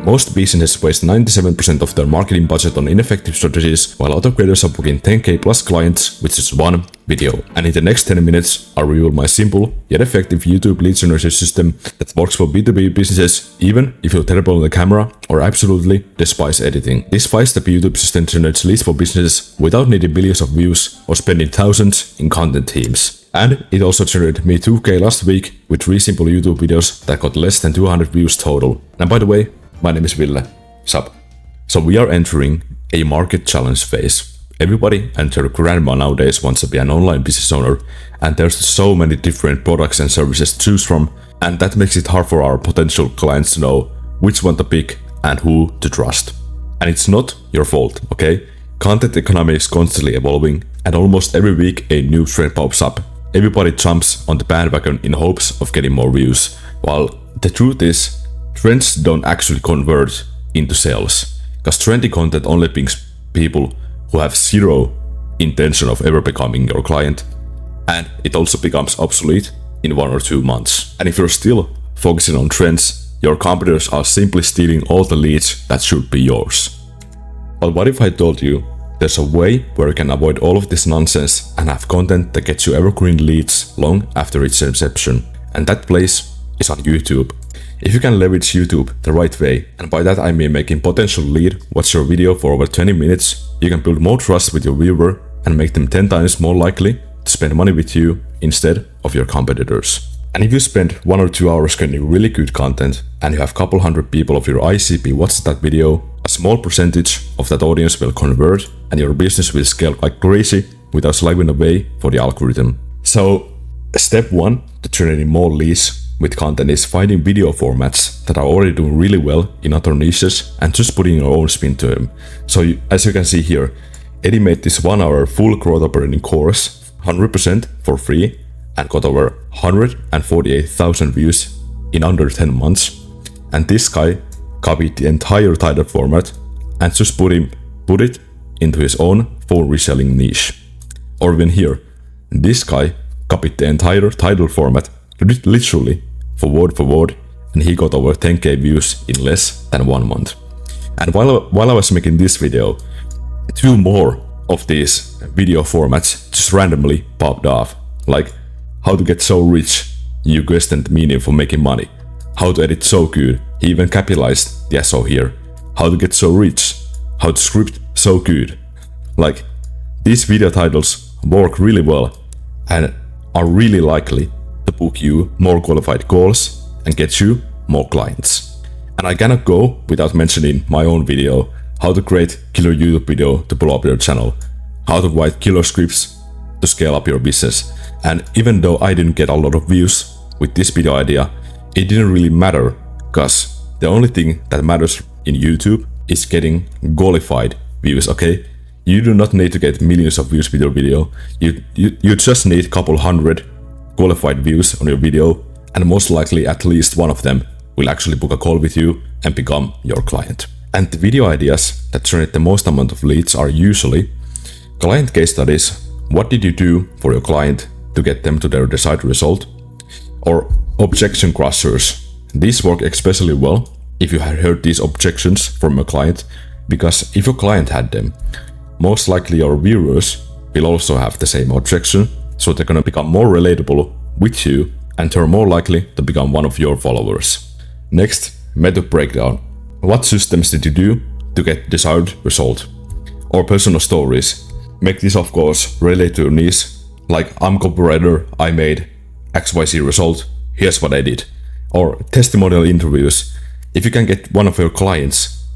Most businesses waste 97% of their marketing budget on ineffective strategies, while other creators are booking 10k plus clients with just one video. And in the next 10 minutes, I'll reveal my simple yet effective YouTube lead generation system that works for B2B businesses, even if you're terrible on the camera or absolutely despise editing. This 5-step YouTube system generates leads for businesses without needing billions of views or spending thousands in content teams. And it also generated me 2k last week with 3 simple YouTube videos that got less than 200 views total. And by the way, my name is Ville. Sup. So we are entering a market challenge phase. Everybody and their grandma nowadays wants to be an online business owner, and there's so many different products and services to choose from, and that makes it hard for our potential clients to know which one to pick and who to trust. And it's not your fault, okay? Content economy is constantly evolving, and almost every week a new trend pops up. Everybody jumps on the bandwagon in hopes of getting more views, while the truth is, trends don't actually convert into sales, because trendy content only brings people who have zero intention of ever becoming your client, and it also becomes obsolete in 1 or 2 months. And if you're still focusing on trends, your competitors are simply stealing all the leads that should be yours. But what if I told you there's a way where you can avoid all of this nonsense and have content that gets you evergreen leads long after its inception? And that place is on YouTube. If you can leverage YouTube the right way, and by that I mean making potential lead watch your video for over 20 minutes, you can build more trust with your viewer and make them 10 times more likely to spend money with you instead of your competitors. And if you spend 1 or 2 hours creating really good content and you have a couple hundred people of your ICP watch that video, a small percentage of that audience will convert and your business will scale like crazy without slaving away for the algorithm. So step 1 to generating more leads with content is finding video formats that are already doing really well in other niches and just putting your own spin to them. So as you can see here, Eddie made this 1-hour full growth operating course 100% for free and got over 148,000 views in under 10 months. And this guy copied the entire title format and just put it into his own phone reselling niche. Or even here, this guy copied the entire title format literally for word, and he got over 10k views in less than 1 month. And while I was making this video, 2 more of these video formats just randomly popped off, like how to get so rich, you questioned the meaning for making money, how to edit so good, he even capitalized the SO here, how to get so rich, how to script so good. Like, these video titles work really well and are really likely to book you more qualified calls and get you more clients. And I cannot go without mentioning my own video, how to create killer YouTube video to blow up your channel, how to write killer scripts to scale up your business. And even though I didn't get a lot of views with this video idea, it didn't really matter, because the only thing that matters in YouTube is getting qualified views, okay? You do not need to get millions of views with your video, you just need a couple hundred qualified views on your video, and most likely at least one of them will actually book a call with you and become your client. And the video ideas that generate the most amount of leads are usually client case studies, what did you do for your client to get them to their desired result, or objection crushers. These work especially well if you had heard these objections from a client, because if your client had them, most likely your viewers will also have the same objection, so they're gonna become more relatable with you and they're more likely to become one of your followers. Next, method breakdown. What systems did you do to get desired result? Or personal stories. Make this of course relate to your niche, like I'm copywriter, I made XYZ result, here's what I did. Or testimonial interviews. If you can get one of your clients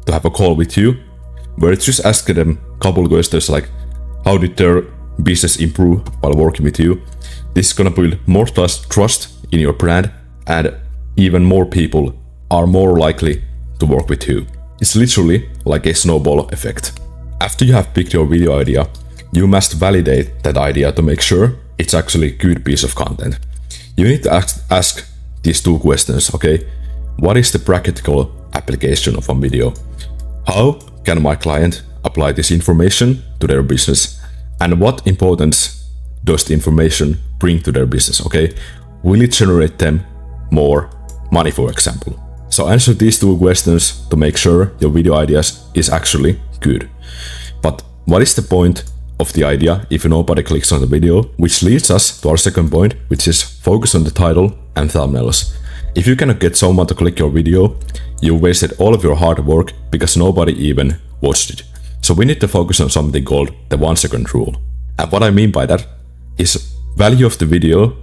to have a call with you, where it's just asking them a couple questions like how did their business improve while working with you, this is gonna build more trust in your brand, and even more people are more likely to work with you. It's literally like a snowball effect. After you have picked your video idea, you must validate that idea to make sure it's actually a good piece of content. You need to ask these 2 questions, okay? What is the practical application of a video? How can my client apply this information to their business? And what importance does the information bring to their business, okay? Will it generate them more money, for example? So answer these two questions to make sure your video ideas is actually good. But what is the point of the idea if nobody clicks on the video? Which leads us to our second point, which is focus on the title and thumbnails. If you cannot get someone to click your video, you wasted all of your hard work because nobody even watched it. So we need to focus on something called the 1 second rule. And what I mean by that is value of the video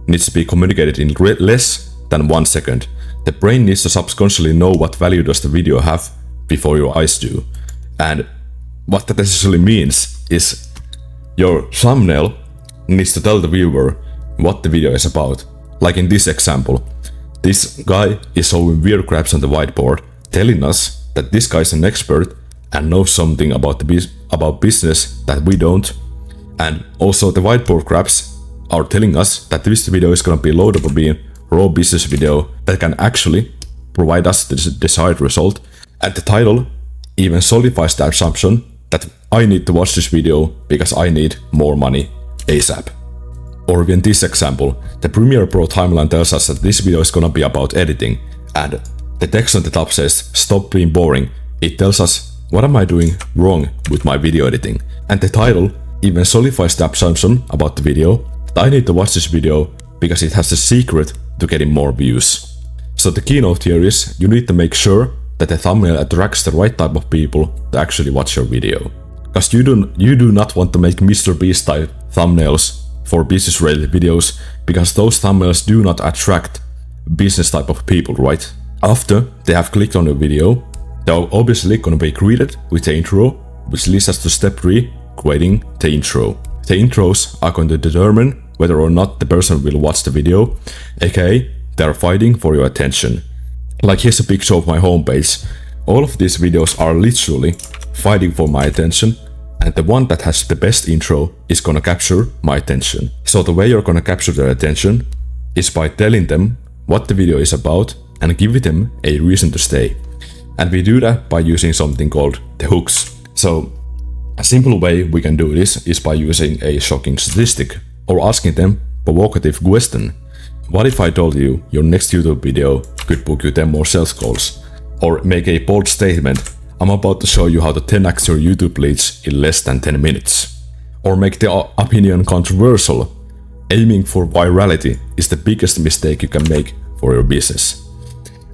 needs to be communicated in less than 1 second. The brain needs to subconsciously know what value does the video have before your eyes do. And what that essentially means is your thumbnail needs to tell the viewer what the video is about. Like in this example, this guy is showing weird graphs on the whiteboard, telling us that this guy is an expert and knows something about about business that we don't. And also the whiteboard graphs are telling us that this video is going to be low dopamine, raw business video that can actually provide us the desired result. And the title even solidifies the assumption that I need to watch this video because I need more money ASAP. Or in this example, the Premiere Pro timeline tells us that this video is gonna be about editing, and the text on the top says, "Stop being boring." It tells us, what am I doing wrong with my video editing? And the title even solidifies the assumption about the video that I need to watch this video because it has the secret to getting more views. So the keynote here is, you need to make sure that the thumbnail attracts the right type of people to actually watch your video. Because you do not want to make Mr. Beast type thumbnails for business related videos, because those thumbnails do not attract business type of people, right? After they have clicked on your video, they're obviously gonna be greeted with the intro, which leads us to step 3, creating the intro. The intros are going to determine whether or not the person will watch the video, aka they're fighting for your attention. Like here's a picture of my homepage. All of these videos are literally fighting for my attention, and the one that has the best intro is gonna capture my attention. So the way you're gonna capture their attention is by telling them what the video is about and giving them a reason to stay. And we do that by using something called the hooks. So a simple way we can do this is by using a shocking statistic or asking them a provocative question. What if I told you your next YouTube video could book you 10 more sales calls? Or make a bold statement, I'm about to show you how to 10x your YouTube leads in less than 10 minutes. Or make the opinion controversial. Aiming for virality is the biggest mistake you can make for your business.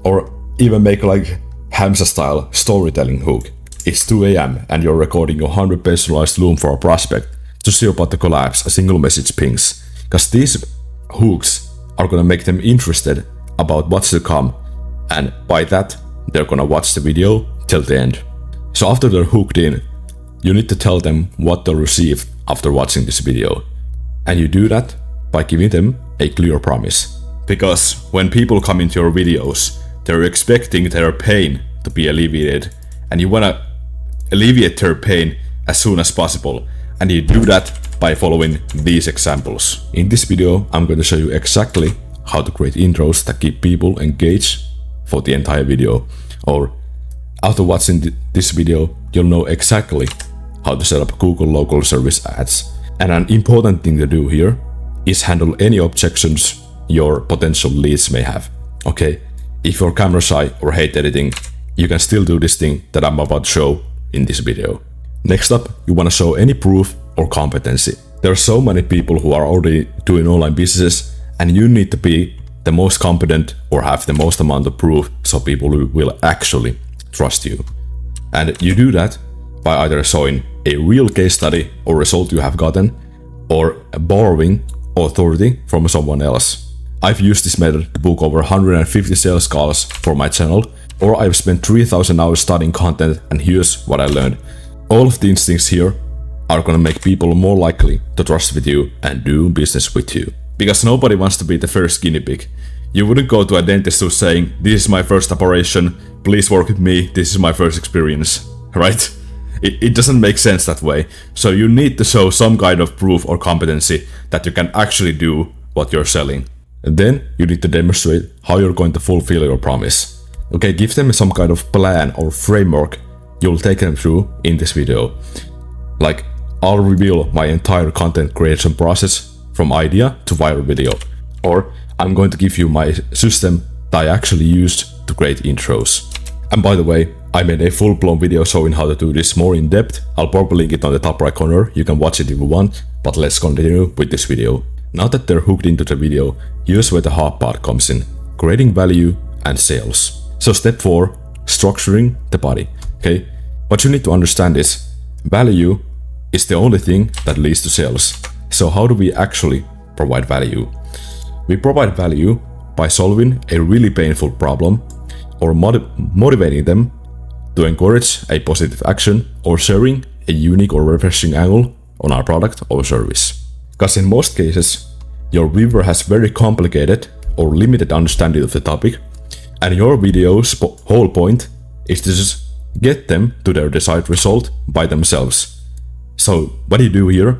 Or even make like Hamza style storytelling hook. It's 2 AM and you're recording your 100 personalized Loom for a prospect to see about to collapse, a single message pings. Because these hooks are gonna make them interested about what's to come, and by that they're gonna watch the video till the end. So after they're hooked in, you need to tell them what they'll receive after watching this video. And you do that by giving them a clear promise. Because when people come into your videos, they're expecting their pain to be alleviated, and you wanna alleviate their pain as soon as possible. And you do that by following these examples. In this video, I'm going to show you exactly how to create intros that keep people engaged for the entire video. Or after watching this video, you'll know exactly how to set up Google local service ads. And an important thing to do here is handle any objections your potential leads may have. Okay, if you're camera shy or hate editing, you can still do this thing that I'm about to show in this video. Next up, you want to show any proof or competency. There are so many people who are already doing online businesses, and you need to be the most competent or have the most amount of proof so people will actually trust you. And you do that by either showing a real case study or result you have gotten, or borrowing authority from someone else. I've used this method to book over 150 sales calls for my channel, or I've spent 3,000 hours studying content, and here's what I learned. All of these things here are gonna make people more likely to trust with you and do business with you. Because nobody wants to be the first guinea pig. You wouldn't go to a dentist who's saying, this is my first operation, please work with me, this is my first experience, right? It doesn't make sense that way. So you need to show some kind of proof or competency that you can actually do what you're selling. And then you need to demonstrate how you're going to fulfill your promise. Okay, give them some kind of plan or framework you'll take them through in this video. Like, I'll reveal my entire content creation process from idea to viral video. Or I'm going to give you my system that I actually used to great intros. And by the way, I made a full-blown video showing how to do this more in depth. I'll probably link it on the top right corner, you can watch it if you want, but let's continue with this video. Now that they're hooked into the video, here's where the hard part comes in, creating value and sales. So step 4, structuring the body. Okay, what you need to understand is, value is the only thing that leads to sales. So how do we actually provide value? We provide value by solving a really painful problem, or motivating them to encourage a positive action, or sharing a unique or refreshing angle on our product or service. Because in most cases, your viewer has very complicated or limited understanding of the topic, and your video's whole point is to just get them to their desired result by themselves. So what you do here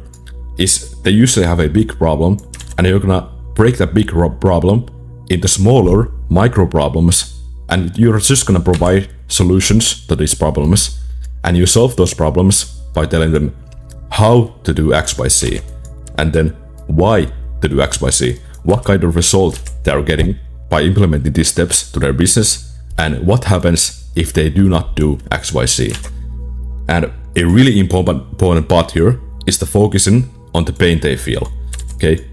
is they usually have a big problem, and you're gonna break that big problem into smaller micro problems, and you're just gonna provide solutions to these problems, and you solve those problems by telling them how to do X, Y, Z, and then why to do X, Y, Z, what kind of result they are getting by implementing these steps to their business, and what happens if they do not do X, Y, Z. And a really important part here is the focusing on the pain they feel. Okay,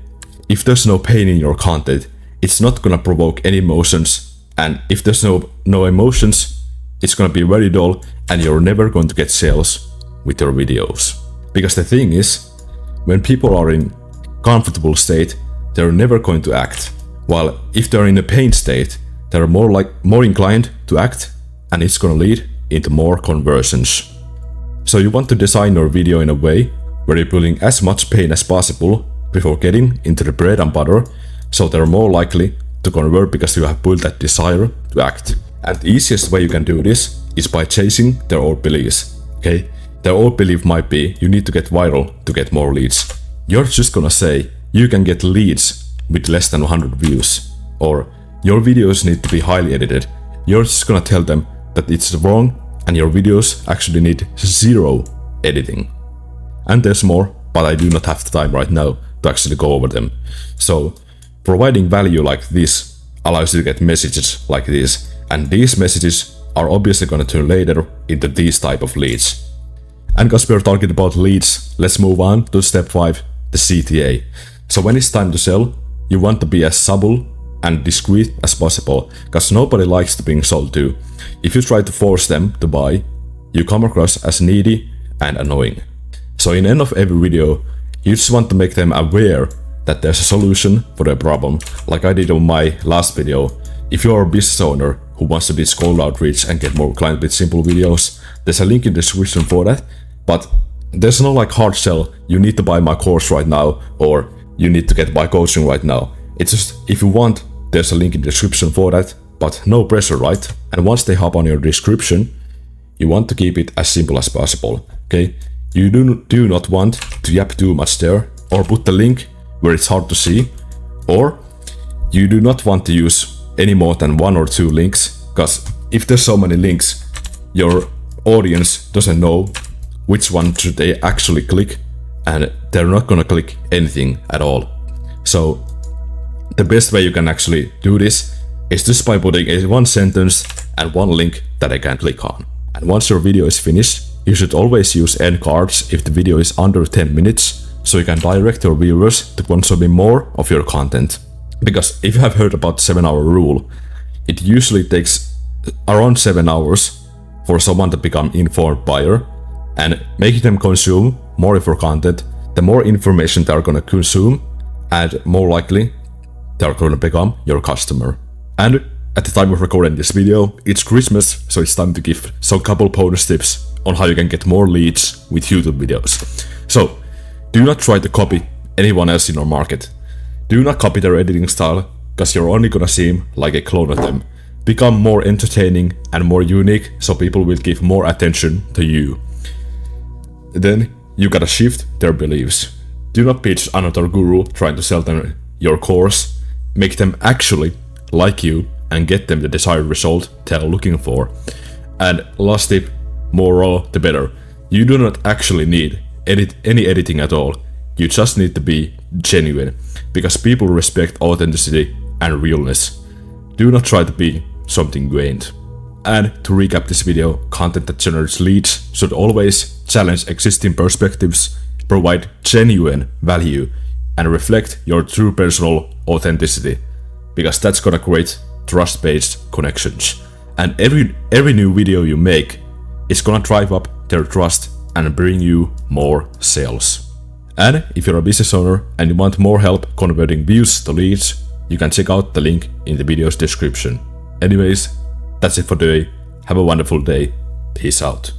if there's no pain in your content, it's not gonna provoke any emotions, and if there's no emotions, it's gonna be very dull, and you're never going to get sales with your videos. Because the thing is, when people are in comfortable state, they're never going to act. While if they're in a pain state, they're more inclined to act, and it's gonna lead into more conversions. So you want to design your video in a way where you're pulling as much pain as possible before getting into the bread and butter, so they're more likely to convert because you have built that desire to act. And the easiest way you can do this is by chasing their old beliefs. Okay, their old belief might be you need to get viral to get more leads. You're just gonna say you can get leads with less than 100 views, or your videos need to be highly edited. You're just gonna tell them that it's wrong and your videos actually need 0 editing. And there's more, but I do not have the time right now to actually go over them. So providing value like this allows you to get messages like this, and these messages are obviously going to turn later into these type of leads. And because we're talking about leads, let's move on to step 5, the CTA. So when it's time to sell, you want to be as subtle and discreet as possible, because nobody likes to being sold to. If you try to force them to buy, you come across as needy and annoying. So in the end of every video, you just want to make them aware that there's a solution for their problem, like I did on my last video. If you're a business owner who wants to do cold outreach and get more clients with simple videos, there's a link in the description for that. But there's no like hard sell, you need to buy my course right now, or you need to get my coaching right now. It's just, if you want, there's a link in the description for that, but no pressure, right? And once they hop on your description, you want to keep it as simple as possible, okay? You do not want to yap too much there, or put the link where it's hard to see, or you do not want to use any more than 1 or 2 links, because if there's so many links, your audience doesn't know which one should they actually click, and they're not gonna click anything at all. So the best way you can actually do this is just by putting a 1 sentence and 1 link that I can click on. And once your video is finished, you should always use end cards if the video is under 10 minutes, so you can direct your viewers to consuming more of your content. Because if you have heard about the 7-hour rule, it usually takes around 7 hours for someone to become informed buyer, and making them consume more of your content, the more information they're gonna consume, and more likely they're gonna become your customer. And at the time of recording this video, it's Christmas, so it's time to give some couple bonus tips on how you can get more leads with YouTube videos. So do not try to copy anyone else in your market. Do not copy their editing style, because you're only gonna seem like a clone of them. Become more entertaining and more unique, so people will give more attention to you. Then you gotta shift their beliefs. Do not pitch another guru trying to sell them your course. Make them actually like you and get them the desired result they're looking for. And last tip, more raw the better. You do not actually need any editing at all. You just need to be genuine, because people respect authenticity and realness. Do not try to be something you ain't. And to recap this video, content that generates leads should always challenge existing perspectives, provide genuine value, and reflect your true personal authenticity, because that's gonna create trust-based connections. And every new video you make is gonna drive up their trust and bring you more sales. And if you're a business owner and you want more help converting views to leads, you can check out the link in the video's description. Anyways, that's it for today. Have a wonderful day. Peace out.